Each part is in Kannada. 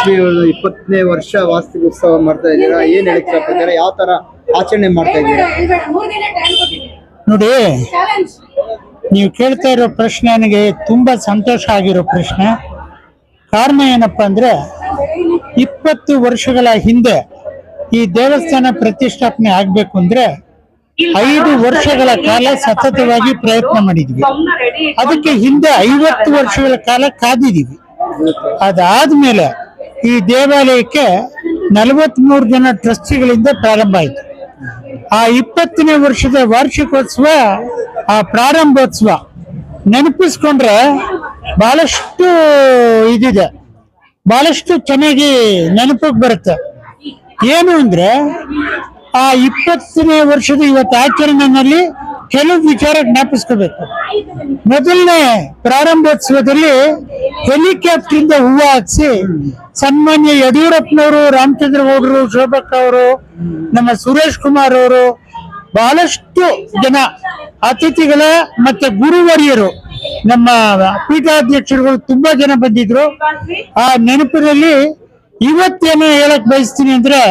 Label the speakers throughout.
Speaker 1: ವಾಸವಿ 20ನೇ ವರ್ಷ ವಾರ್ಷಿಕೋತ್ಸವ ಮಾಡ್ತಾ ಇದ್ದೀರಾ. ಏನ್ ಹೇಳಕ್ ಇಷ್ಟಪಡ್ತೀರಾ? ಯಾವ ತರ ಆಚರಣೆ ಮಾಡ್ತಾ ಇದ್ದೀರಾ?
Speaker 2: ನೋಡಿ, ನೀವು ಕೇಳ್ತಾ ಇರೋ ಪ್ರಶ್ನೆ ನನಗೆ ತುಂಬಾ ಸಂತೋಷ ಆಗಿರೋ ಪ್ರಶ್ನೆ. ಕಾರಣ ಏನಪ್ಪಾ ಅಂದ್ರೆ 20 ವರ್ಷಗಳ ಹಿಂದೆ ಈ ದೇವಸ್ಥಾನ ಪ್ರತಿಷ್ಠಾಪನೆ ಆಗ್ಬೇಕು ಅಂದ್ರೆ 5 ವರ್ಷಗಳ ಕಾಲ ಸತತವಾಗಿ ಪ್ರಯತ್ನ ಮಾಡಿದ್ವಿ. ಅದಕ್ಕೆ ಹಿಂದೆ 50 ವರ್ಷಗಳ ಕಾಲ ಕಾದಿದೀವಿ. ಅದಾದ್ಮೇಲೆ ಈ ದೇವಾಲಯಕ್ಕೆ 43 ಜನ ಟ್ರಸ್ಟಿಗಳಿಂದ ಪ್ರಾರಂಭ ಆಯಿತು. ಆ 20ನೇ ವರ್ಷದ ವಾರ್ಷಿಕೋತ್ಸವ, ಆ ಪ್ರಾರಂಭೋತ್ಸವ ನೆನಪಿಸ್ಕೊಂಡ್ರೆ ಬಹಳಷ್ಟು ಇದಿದೆ, ಬಹಳಷ್ಟು ಚೆನ್ನಾಗಿ ನೆನಪಿಗೆ ಬರುತ್ತೆ. ಏನು ಅಂದ್ರೆ ಆ 20ನೇ ವರ್ಷದ ಇವತ್ತು ಆಚರಣೆಯಲ್ಲಿ ಕೆಲವು ವಿಚಾರ ಜ್ಞಾಪಿಸ್ಕೋಬೇಕು. ಮೊದಲನೇ ಪ್ರಾರಂಭೋತ್ಸವದಲ್ಲಿ ಹೆಲಿಕಾಪ್ಟರ್ ಇಂದ ಹೂವು ಹಾಕಿಸಿ ಸನ್ಮಾನ್ಯ ಯಡಿಯೂರಪ್ಪನವರು, ರಾಮಚಂದ್ರ ಗೌಡರು, ಶೋಭಕ್ಕ ಅವರು, ನಮ್ಮ ಸುರೇಶ್ ಕುಮಾರ್ ಅವರು, ಬಹಳಷ್ಟು ಜನ ಅತಿಥಿಗಳ ಮತ್ತೆ ಗುರುವರಿಯರು, ನಮ್ಮ ಪೀಠಾಧ್ಯಕ್ಷರುಗಳು ತುಂಬಾ ಜನ ಬಂದಿದ್ರು. ಆ ನೆನಪಿನಲ್ಲಿ ಇವತ್ತೇನು ಹೇಳಕ್ ಬಯಸ್ತೀನಿ ಅಂದ್ರೆ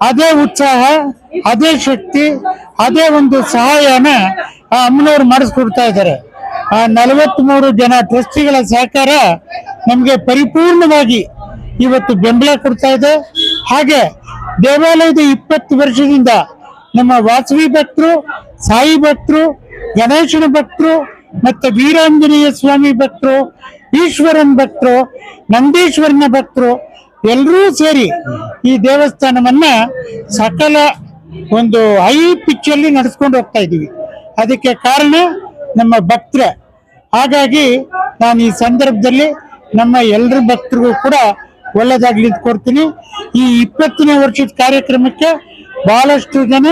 Speaker 2: ಅದೇ ಉತ್ಸಾಹ, ಅದೇ ಶಕ್ತಿ, ಅದೇ ಒಂದು ಸಹಾಯನ ಆ ಅಮ್ಮನವ್ರು ಮಾಡಿಸ್ಕೊಡ್ತಾ ಇದ್ದಾರೆ. ಆ 43 ಜನ ಟ್ರಸ್ಟಿಗಳ ಸಹಕಾರ ನಮ್ಗೆ ಪರಿಪೂರ್ಣವಾಗಿ ಇವತ್ತು ಬೆಂಬಲ ಕೊಡ್ತಾ ಇದೆ. ಹಾಗೆ ದೇವಾಲಯದ 20 ವರ್ಷದಿಂದ ನಮ್ಮ ವಾಸವಿ ಭಕ್ತರು, ಸಾಯಿ ಭಕ್ತರು, ಗಣೇಶನ ಭಕ್ತರು, ಮತ್ತೆ ವೀರಾಂಜನೇಯ ಸ್ವಾಮಿ ಭಕ್ತರು, ಈಶ್ವರನ್ ಭಕ್ತರು, ನಂದೀಶ್ವರನ ಭಕ್ತರು ಎಲ್ಲರೂ ಸೇರಿ ಈ ದೇವಸ್ಥಾನವನ್ನ ಸಕಲ ಒಂದು ಹೈ ಪಿಚ್ ಅಲ್ಲಿ ನಡೆಸ್ಕೊಂಡು ಹೋಗ್ತಾ ಇದ್ದೀವಿ. ಅದಕ್ಕೆ ಕಾರಣ ನಮ್ಮ ಭಕ್ತರೇ. ಹಾಗಾಗಿ ನಾನು ಈ ಸಂದರ್ಭದಲ್ಲಿ ನಮ್ಮ ಎಲ್ಲರ ಭಕ್ತರಿಗೂ ಕೂಡ ಒಳ್ಳೆದಾಗ್ಲಿ ಕೊಡ್ತೀನಿ. ಈ 20ನೇ ವರ್ಷದ ಕಾರ್ಯಕ್ರಮಕ್ಕೆ ಬಹಳಷ್ಟು ಜನ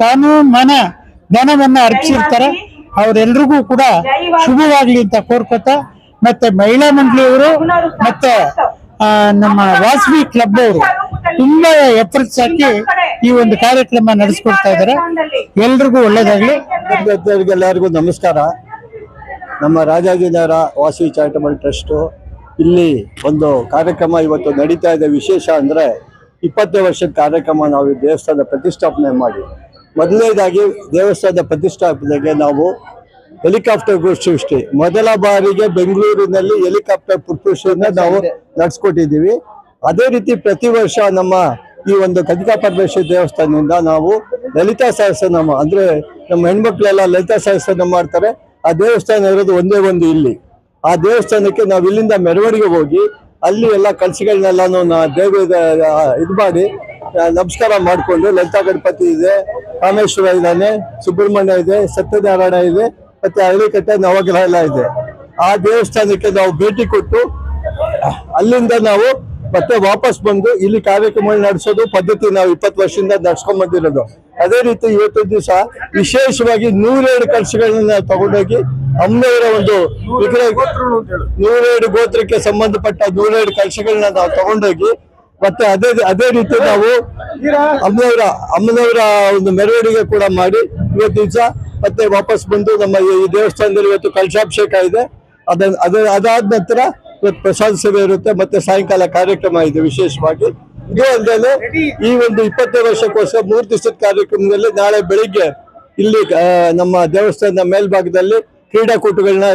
Speaker 2: ತಾನು ಧನವನ್ನ ಅರ್ಪಿಸಿರ್ತಾರೆ. ಅವರೆಲ್ರಿಗೂ ಕೂಡ ಶುಭವಾಗ್ಲಿ ಅಂತ ಕೋರ್ಕೋತಾ, ಮತ್ತೆ ಮಹಿಳಾ ಮಂಡಳಿಯವರು ಮತ್ತೆ ನಮ್ಮ ವಾಸವಿ ಕ್ಲಬ್ ಅವರು ತುಂಬಾ ಎಫರ್ಟ್ಸ್ ಹಾಕಿ ಈ ಒಂದು ಕಾರ್ಯಕ್ರಮ ನಡೆಸ್ಕೊಡ್ತಾ ಇದ್ದಾರೆ. ಎಲ್ರಿಗೂ ಒಳ್ಳೇದಾಗ್ಲಿ.
Speaker 3: ಎಲ್ಲರಿಗೂ ನಮಸ್ಕಾರ. ನಮ್ಮ ರಾಜಾಜಿನಗರ ವಾಸವಿ ಚಾರಿಟಬಲ್ ಟ್ರಸ್ಟ್ ಇಲ್ಲಿ ಒಂದು ಕಾರ್ಯಕ್ರಮ ಇವತ್ತು ನಡೀತಾ ಇದೆ. ವಿಶೇಷ ಅಂದ್ರೆ 20ನೇ ವರ್ಷದ ಕಾರ್ಯಕ್ರಮ ನಾವು ದೇವಸ್ಥಾನದ ಪ್ರತಿಷ್ಠಾಪನೆ ಮಾಡಿ, ಮೊದಲನೇದಾಗಿ ದೇವಸ್ಥಾನದ ಪ್ರತಿಷ್ಠಾಪನೆಗೆ ನಾವು ಹೆಲಿಕಾಪ್ಟರ್ ಸೃಷ್ಟಿ ಮೊದಲ ಬಾರಿಗೆ ಬೆಂಗಳೂರಿನಲ್ಲಿ ಹೆಲಿಕಾಪ್ಟರ್ ಪುಷ್ಪನ ನಾವು ನಡೆಸ್ಕೊಟ್ಟಿದ್ದೀವಿ. ಅದೇ ರೀತಿ ಪ್ರತಿ ವರ್ಷ ನಮ್ಮ ಈ ಒಂದು ಕನಕ ಪರಮೇಶ್ವರಿ ದೇವಸ್ಥಾನದಿಂದ ನಾವು ಲಲಿತಾ ಸಹಸ್ರನಾಮ, ಅಂದ್ರೆ ನಮ್ಮ ಹೆಣ್ಮಕ್ಳೆಲ್ಲ ಲಲಿತಾ ಸಹಸ್ರನಾಮ ಮಾಡ್ತಾರೆ. ಆ ದೇವಸ್ಥಾನ ಇರೋದು ಒಂದೇ ಒಂದು ಇಲ್ಲಿ. ಆ ದೇವಸ್ಥಾನಕ್ಕೆ ನಾವು ಇಲ್ಲಿಂದ ಮೆರವಣಿಗೆ ಹೋಗಿ ಅಲ್ಲಿ ಎಲ್ಲ ಕಲಸಿಗಳನ್ನೆಲ್ಲಾನು ದೇವ ಇದು ಮಾಡಿ ನಮಸ್ಕಾರ ಮಾಡಿಕೊಂಡು, ಲಲಿತಾ ಗಣಪತಿ ಇದೆ, ರಾಮೇಶ್ವರ ಇದ್ದಾನೆ, ಸುಬ್ರಹ್ಮಣ್ಯ ಇದೆ, ಸತ್ಯನಾರಾಯಣ ಇದೆ, ಮತ್ತೆ ಹಳ್ಳಿಕಟ್ಟೆ ನವಗ್ರಹ ಎಲ್ಲ ಇದೆ. ಆ ದೇವಸ್ಥಾನಕ್ಕೆ ನಾವು ಭೇಟಿ ಕೊಟ್ಟು ಅಲ್ಲಿಂದ ನಾವು ಮತ್ತೆ ವಾಪಸ್ ಬಂದು ಇಲ್ಲಿ ಕಾರ್ಯಕ್ರಮ ನಡೆಸೋದು ಪದ್ಧತಿ ನಾವು 20 ವರ್ಷದಿಂದ ನಡ್ಸ್ಕೊಂಡ್ ಬಂದಿರೋದು. ಅದೇ ರೀತಿ ಇವತ್ತು ದಿವಸ ವಿಶೇಷವಾಗಿ 102 ಕಲಶಗಳನ್ನ ತಗೊಂಡೋಗಿ ಅಮ್ಮನವರ ಒಂದು ವಿಗ್ರಹ 102 ಗೋತ್ರಕ್ಕೆ ಸಂಬಂಧಪಟ್ಟ 102 ಕಲಶಗಳನ್ನ ನಾವು ತಗೊಂಡೋಗಿ ಮತ್ತೆ ಅದೇ ರೀತಿ ನಾವು ಅಮ್ಮನವರ ಒಂದು ಮೆರವಣಿಗೆ ಕೂಡ ಮಾಡಿ ಇವತ್ತು ದಿವಸ ಮತ್ತೆ ವಾಪಸ್ ಬಂದು ನಮ್ಮ ಈ ದೇವಸ್ಥಾನದಲ್ಲಿ ಇವತ್ತು ಕಲಶಾಭಿಷೇಕ ಇದೆ. ಅದಾದ ನಂತರ ಇವತ್ತು ಪ್ರಸಾದ ಸೇವೆ ಇರುತ್ತೆ, ಮತ್ತೆ ಸಾಯಂಕಾಲ ಕಾರ್ಯಕ್ರಮ ಇದೆ ವಿಶೇಷವಾಗಿ. ಇದು ಅಲ್ಲದೆ ಈ ಒಂದು 20ನೇ ವರ್ಷಕ್ಕೋಸ್ಕರ 3 ದಿವಸದ ಕಾರ್ಯಕ್ರಮದಲ್ಲಿ ನಾಳೆ ಬೆಳಿಗ್ಗೆ ಇಲ್ಲಿ ನಮ್ಮ ದೇವಸ್ಥಾನದ ಮೇಲ್ಭಾಗದಲ್ಲಿ ಕ್ರೀಡಾಕೂಟಗಳನ್ನ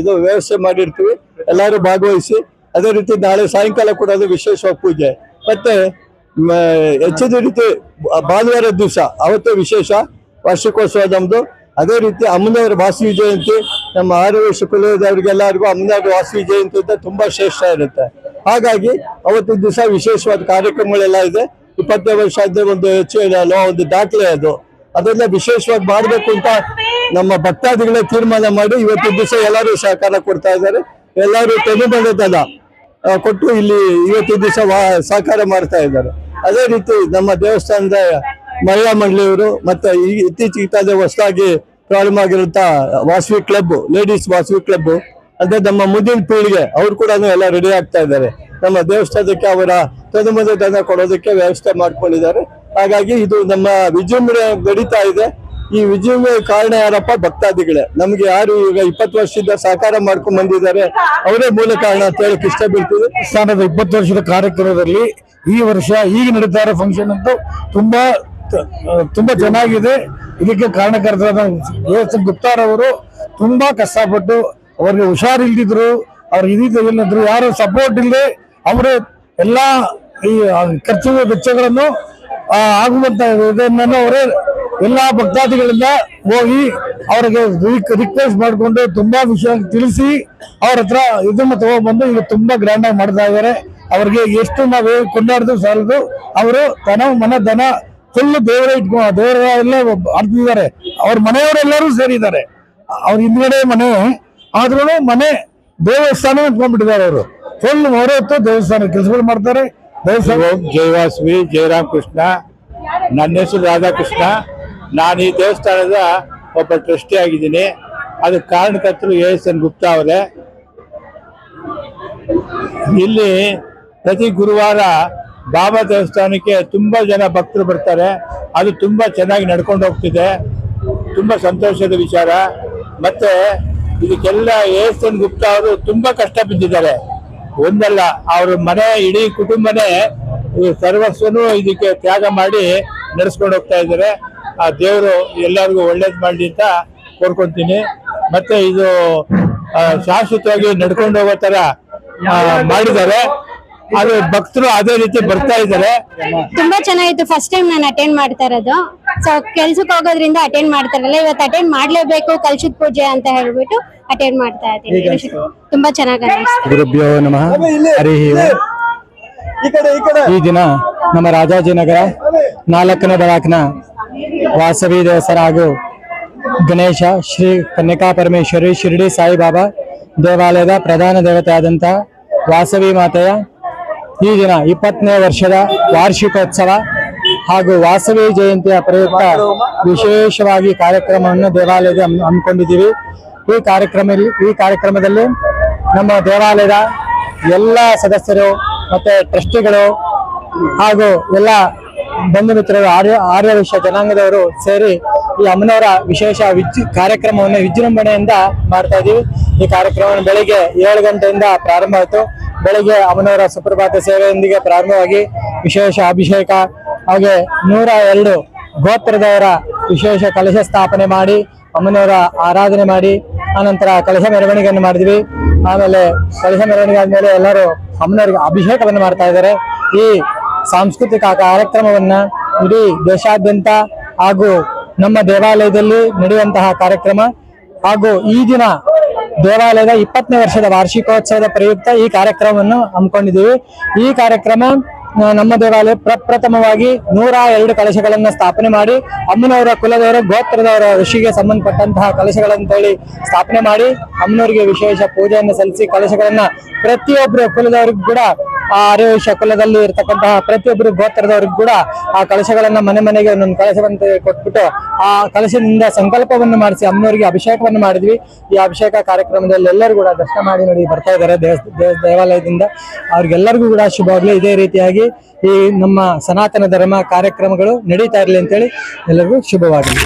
Speaker 3: ಇದು ವ್ಯವಸ್ಥೆ ಮಾಡಿರ್ತೀವಿ, ಎಲ್ಲರೂ ಭಾಗವಹಿಸಿ. ಅದೇ ರೀತಿ ನಾಳೆ ಸಾಯಂಕಾಲ ಕೂಡ ಅದು ವಿಶೇಷವಾಗಿ ಪೂಜೆ. ಮತ್ತೆ ಹೆಚ್ಚಿನ ರೀತಿ ಭಾನುವಾರ ದಿವಸ ಅವತ್ತು ವಿಶೇಷ ವಾರ್ಷಿಕೋತ್ಸವ ನಮ್ದು. ಅದೇ ರೀತಿ ಅಮ್ಮನವರ ವಾಸವಿ ಜಯಂತಿ, ನಮ್ಮ ಆರ್ಯವರ್ಷ ಕುಲದವರಿಗೆಲ್ಲರಿಗೂ ಅಮ್ಮನವರ ವಾಸವಿ ಜಯಂತಿ ಅಂತ ತುಂಬಾ ಶ್ರೇಷ್ಠ ಇರುತ್ತೆ. ಹಾಗಾಗಿ ಅವತ್ತಿನ ದಿವಸ ವಿಶೇಷವಾದ ಕಾರ್ಯಕ್ರಮಗಳೆಲ್ಲ ಇದೆ. 20ನೇ ವರ್ಷ ಆದ್ರೆ ಒಂದು ಒಂದು ದಾಖಲೆ ಅದು. ಅದೆಲ್ಲ ವಿಶೇಷವಾಗಿ ಮಾಡಬೇಕು ಅಂತ ನಮ್ಮ ಭಕ್ತಾದಿಗಳೇ ತೀರ್ಮಾನ ಮಾಡಿ ಇವತ್ತಿನ ದಿವಸ ಎಲ್ಲರೂ ಸಹಕಾರ ಕೊಡ್ತಾ ಇದ್ದಾರೆ. ಎಲ್ಲರೂ ತೆನುಬಂಧನ ಕೊಟ್ಟು ಇಲ್ಲಿ ಇವತ್ತಿನ ದಿವಸ ಸಹಕಾರ ಮಾಡ್ತಾ ಇದ್ದಾರೆ. ಅದೇ ರೀತಿ ನಮ್ಮ ದೇವಸ್ಥಾನದ ಮಹಿಳಾ ಮಂಡಳಿಯವರು ಮತ್ತೆ ಇತ್ತೀಚೆಗೆ ಹೊಸದಾಗಿ ಪ್ರಾರಂಭ ಆಗಿರುವಂತ Vasavi club, ladies Vasavi club ಅಂದ್ರೆ ನಮ್ಮ ಮುಂದಿನ ಪೀಳಿಗೆ ಅವ್ರು ಕೂಡ ಎಲ್ಲ ರೆಡಿ ಆಗ್ತಾ ಇದ್ದಾರೆ. ನಮ್ಮ ದೇವಸ್ಥಾನಕ್ಕೆ ಅವರ ತನುಮನ ಕೊಡೋದಕ್ಕೆ ವ್ಯವಸ್ಥೆ ಮಾಡ್ಕೊಂಡಿದ್ದಾರೆ. ಹಾಗಾಗಿ ಇದು ನಮ್ಮ ವಿಜೃಂಭಣೆ ನಡೀತಾ ಇದೆ. ಈ ವಿಜೃಂಭಣೆ ಕಾರಣ ಯಾರಪ್ಪ? ಭಕ್ತಾದಿಗಳೇ. ನಮ್ಗೆ ಯಾರು ಈಗ 20 ವರ್ಷದಿಂದ ಸಹಕಾರ ಮಾಡ್ಕೊಂಡ್ ಬಂದಿದ್ದಾರೆ ಅವರೇ ಮೂಲ ಕಾರಣ ಅಂತ ಹೇಳಕ್ ಇಷ್ಟ ಬೀಳ್ತೀವಿ.
Speaker 4: ಸ್ಥಾನದ 20 ವರ್ಷದ ಕಾರ್ಯಕ್ರಮದಲ್ಲಿ ಈ ವರ್ಷ ಈಗ ನಡೀತಾ ಇರೋ ಫಂಕ್ಷನ್ ಅಂತೂ ತುಂಬಾ ಚೆನ್ನಾಗಿದೆ. ಇದಕ್ಕೆ ಕಾರಣಕರ್ತರಾದ ಎಸ್ ಗುಪ್ತಾರವರು ತುಂಬಾ ಕಷ್ಟಪಟ್ಟು, ಅವ್ರಿಗೆ ಹುಷಾರಿಲ್ದಿದ್ರು, ಅವ್ರಿಗೆ ಇದಿದ್ರು, ಯಾರು ಸಪೋರ್ಟ್ ಇಲ್ಲದೆ ಅವರೇ ಎಲ್ಲಾ ಈ ಖರ್ಚು ವೆಚ್ಚಗಳನ್ನು ಆಗುವಂತ ಇದನ್ನು ಅವರೇ ಎಲ್ಲಾ ಭಕ್ತಾದಿಗಳಿಂದ ಹೋಗಿ ಅವ್ರಿಗೆ ರಿಕ್ವೆಸ್ಟ್ ಮಾಡಿಕೊಂಡು ತುಂಬಾ ವಿಷಯ ತಿಳಿಸಿ ಅವ್ರ ಹತ್ರ ಇದನ್ನು ತಗೊಂಡ್ಬಂದು ಈಗ ತುಂಬಾ ಗ್ರ್ಯಾಂಡ್ ಆಗಿ ಮಾಡ್ತಾ ಇದ್ದಾರೆ. ಅವ್ರಿಗೆ ಎಷ್ಟು ನಾವು ಕೊಂಡಾಡಿದ್ರು ಸಾಲದು. ಅವರು ಮನ ದನ ಫುಲ್ ದೇವರ ಎಲ್ಲ ಆಡ್ತಿದ್ದಾರೆ. ಅವ್ರ ಮನೆಯವರೆಲ್ಲರೂ ಸೇರಿದ್ದಾರೆ. ಅವ್ರ ಹಿಂದ್ಗಡೆ ಮನೆ ಆದ್ರೂ ಮನೆ ದೇವಸ್ಥಾನ ಅಂದ್ಕೊಂಡ್ಬಿಟ್ಟಿದ್ದಾರೆ. ಅವರು ಫುಲ್ ಹೊರತು ದೇವಸ್ಥಾನ ಕೆಲಸಗಳು ಮಾಡ್ತಾರೆ. ದೇವಸ್ಥಾನ
Speaker 2: ಜೈವಾಸವಿ ಜಯರಾಮ್ ಕೃಷ್ಣ, ನನ್ನ ಹೆಸರು ರಾಧಾಕೃಷ್ಣ. ನಾನು ಈ ದೇವಸ್ಥಾನದ ಒಬ್ಬ ಟ್ರಸ್ಟಿ ಆಗಿದ್ದೀನಿ. ಅದಕ್ಕೆ ಕಾರಣಕರ್ತರು ಎಸ್.ಎನ್. ಗುಪ್ತಾ ಅವರೇ. ಇಲ್ಲಿ ಪ್ರತಿ ಗುರುವಾರ ಬಾಬಾ ದೇವಸ್ಥಾನಕ್ಕೆ ತುಂಬಾ ಜನ ಭಕ್ತರು ಬರ್ತಾರೆ. ಅದು ತುಂಬಾ ಚೆನ್ನಾಗಿ ನಡ್ಕೊಂಡು ಹೋಗ್ತಿದೆ. ತುಂಬಾ ಸಂತೋಷದ ವಿಚಾರ. ಮತ್ತೆ ಇದಕ್ಕೆಲ್ಲ ಎಸ್.ಎನ್. ಗುಪ್ತಾ ಅವರು ತುಂಬಾ ಕಷ್ಟ ಬಿದ್ದಿದ್ದಾರೆ. ಒಂದಲ್ಲ, ಅವ್ರ ಮನೆ ಇಡೀ ಕುಟುಂಬನೇ ಸರ್ವಸ್ವನು ಇದಕ್ಕೆ ತ್ಯಾಗ ಮಾಡಿ ನಡೆಸ್ಕೊಂಡು ಹೋಗ್ತಾ ಇದ್ದಾರೆ. ಆ ದೇವರು ಎಲ್ಲರಿಗೂ ಒಳ್ಳೇದು ಮಾಡಲಿ ಅಂತ ಕೋರ್ಕೊಂತೀನಿ. ಮತ್ತೆ ಇದು ಶಾಶ್ವತವಾಗಿ ನಡ್ಕೊಂಡು ಹೋಗೋ ತರ ಮಾಡಿದ್ದಾರೆ. ಅದು ಭಕ್ತರು ಅದೇ ರೀತಿ ಬರ್ತಾ ಇದ್ದಾರೆ.
Speaker 5: ತುಂಬಾ ಚೆನ್ನಾಗಿತ್ತು. ಫಸ್ಟ್ ಟೈಮ್ ನಾನು ಅಟೆಂಡ್ ಮಾಡ್ತಾ ಇರೋದು. ಸೊ ಕೆಲ್ಸಕ್ಕೆ ಹೋಗೋದ್ರಿಂದ ಅಟೆಂಡ್ ಮಾಡ್ತಾರಲ್ಲ, ಇವತ್ತು ಅಟೆಂಡ್ ಮಾಡ್ಲೇಬೇಕು ಕಲಶದ ಪೂಜೆ ಅಂತ ಹೇಳ್ಬಿಟ್ಟು ಅಟೆಂಡ್ ಮಾಡ್ತಾ ಇದ್ದೀನಿ. ತುಂಬಾ ಚೆನ್ನಾಗಿ ಅನಿಸ್ತು.
Speaker 4: ಗುರುಭ್ಯೋ ನಮಃ ಹರಿ ಓಂ. ಈ ದಿನ ನಮ್ಮ ರಾಜಾಜಿನಗರ 4ನೇ ಬ್ಲಾಕ್ನ ವಾಸವಿ ದೇವಸ್ಥಾನ ಹಾಗೂ ಗಣೇಶ ಶ್ರೀ ಕನ್ಯಕಾ ಪರಮೇಶ್ವರಿ ಶಿರಡಿ ಸಾಯಿಬಾಬಾ ದೇವಾಲಯದ ಪ್ರಧಾನ ದೇವತೆ ಆದಂತಹ ವಾಸವಿ ಮಾತೆಯ ಈ ದಿನ 20ನೇ ವರ್ಷದ ವಾರ್ಷಿಕೋತ್ಸವ ಹಾಗೂ ವಾಸವಿ ಜಯಂತಿಯ ಪ್ರಯುಕ್ತ ವಿಶೇಷವಾಗಿ ಕಾರ್ಯಕ್ರಮವನ್ನು ದೇವಾಲಯದ ಹಮ್ಮಿಕೊಂಡಿದ್ದೀವಿ. ಈ ಕಾರ್ಯಕ್ರಮದಲ್ಲಿ ನಮ್ಮ ದೇವಾಲಯದ ಎಲ್ಲ ಸದಸ್ಯರು ಮತ್ತೆ ಟ್ರಸ್ಟಿಗಳು ಹಾಗೂ ಎಲ್ಲ ಬಂಧು ಮಿತ್ರರು, ಆರ್ಯವೈಶ್ಯ ಜನಾಂಗದವರು ಸೇರಿ ಈ ಅಮ್ಮನವರ ವಿಶೇಷ ಕಾರ್ಯಕ್ರಮವನ್ನು ವಿಜೃಂಭಣೆಯಿಂದ ಮಾಡ್ತಾ ಇದ್ದೀವಿ. ಈ ಕಾರ್ಯಕ್ರಮ ಬೆಳಿಗ್ಗೆ 7 ಗಂಟೆಯಿಂದ ಪ್ರಾರಂಭ ಆಯಿತು. ಬೆಳಿಗ್ಗೆ ಅಮ್ಮನವರ ಸುಪ್ರಭಾತ ಸೇವೆಯೊಂದಿಗೆ ಪ್ರಾರಂಭವಾಗಿ ವಿಶೇಷ ಅಭಿಷೇಕ ಹಾಗೆ 102 ಗೋತ್ರದವರ ವಿಶೇಷ ಕಲಶ ಸ್ಥಾಪನೆ ಮಾಡಿ ಅಮ್ಮನವರ ಆರಾಧನೆ ಮಾಡಿ ಆನಂತರ ಕಲಶ ಮೆರವಣಿಗೆಯನ್ನು ಮಾಡಿದ್ವಿ. ಆಮೇಲೆ ಕಲಶ ಮೆರವಣಿಗೆ ಆದ್ಮೇಲೆ ಎಲ್ಲರೂ ಅಮ್ಮನವರಿಗೆ ಅಭಿಷೇಕವನ್ನು ಮಾಡ್ತಾ ಇದ್ದಾರೆ. ಈ ಸಾಂಸ್ಕೃತಿಕ ಕಾರ್ಯಕ್ರಮವನ್ನ ಇಡೀ ದೇಶಾದ್ಯಂತ ಹಾಗೂ ನಮ್ಮ ದೇವಾಲಯದಲ್ಲಿ ನಡೆಯುವಂತಹ ಕಾರ್ಯಕ್ರಮ ಹಾಗೂ ಈ ದಿನ ದೇವಾಲಯದ 20ನೇ ವರ್ಷದ ವಾರ್ಷಿಕೋತ್ಸವದ ಪ್ರಯುಕ್ತ ಈ ಕಾರ್ಯಕ್ರಮವನ್ನು ಹಮ್ಮಿಕೊಂಡಿದ್ದೀವಿ. ಈ ಕಾರ್ಯಕ್ರಮ ನಮ್ಮ ದೇವಾಲಯ ಪ್ರಪ್ರಥಮವಾಗಿ 102 ಕಲಶಗಳನ್ನ ಸ್ಥಾಪನೆ ಮಾಡಿ ಅಮ್ಮನವರ ಕುಲದವರ ಗೋತ್ರದವರ ಋಷಿಗೆ ಸಂಬಂಧಪಟ್ಟಂತಹ ಕಲಶಗಳಂತೇಳಿ ಸ್ಥಾಪನೆ ಮಾಡಿ ಅಮ್ಮನವರಿಗೆ ವಿಶೇಷ ಪೂಜೆಯನ್ನು ಸಲ್ಲಿಸಿ ಕಲಶಗಳನ್ನ ಪ್ರತಿಯೊಬ್ಬರು ಕುಲದವರಿಗೂ ಕೂಡ ಆ ಆರ್ಯವೈಶ್ಯ ಕುಲದಲ್ಲಿ ಇರತಕ್ಕಂತಹ ಪ್ರತಿಯೊಬ್ಬರು ಗೋತ್ರದವರಿಗೂ ಕೂಡ ಆ ಕಲಶಗಳನ್ನ ಮನೆಗೆ ಒಂದೊಂದು ಕಲಶವಂತೆ ಕೊಟ್ಬಿಟ್ಟು ಆ ಕಲಶದಿಂದ ಸಂಕಲ್ಪವನ್ನು ಮಾಡಿಸಿ ಅಮ್ಮನವರಿಗೆ ಅಭಿಷೇಕವನ್ನು ಮಾಡಿದ್ವಿ. ಈ ಅಭಿಷೇಕ ಕಾರ್ಯಕ್ರಮದಲ್ಲಿ ಎಲ್ಲರೂ ಕೂಡ ದರ್ಶನ ಮಾಡಿ ನೋಡಿ ಬರ್ತಾ ಇದ್ದಾರೆ ದೇವಾಲಯದಿಂದ. ಅವ್ರಿಗೆಲ್ಲರಿಗೂ ಕೂಡ ಶುಭವಾಗಲಿ. ಇದೇ ರೀತಿಯಾಗಿ ಈ ನಮ್ಮ ಸನಾತನ ಧರ್ಮ ಕಾರ್ಯಕ್ರಮಗಳು ನಡೀತಾ ಇರಲಿ ಅಂತೇಳಿ ಎಲ್ಲರಿಗೂ ಶುಭವಾಗಲಿ.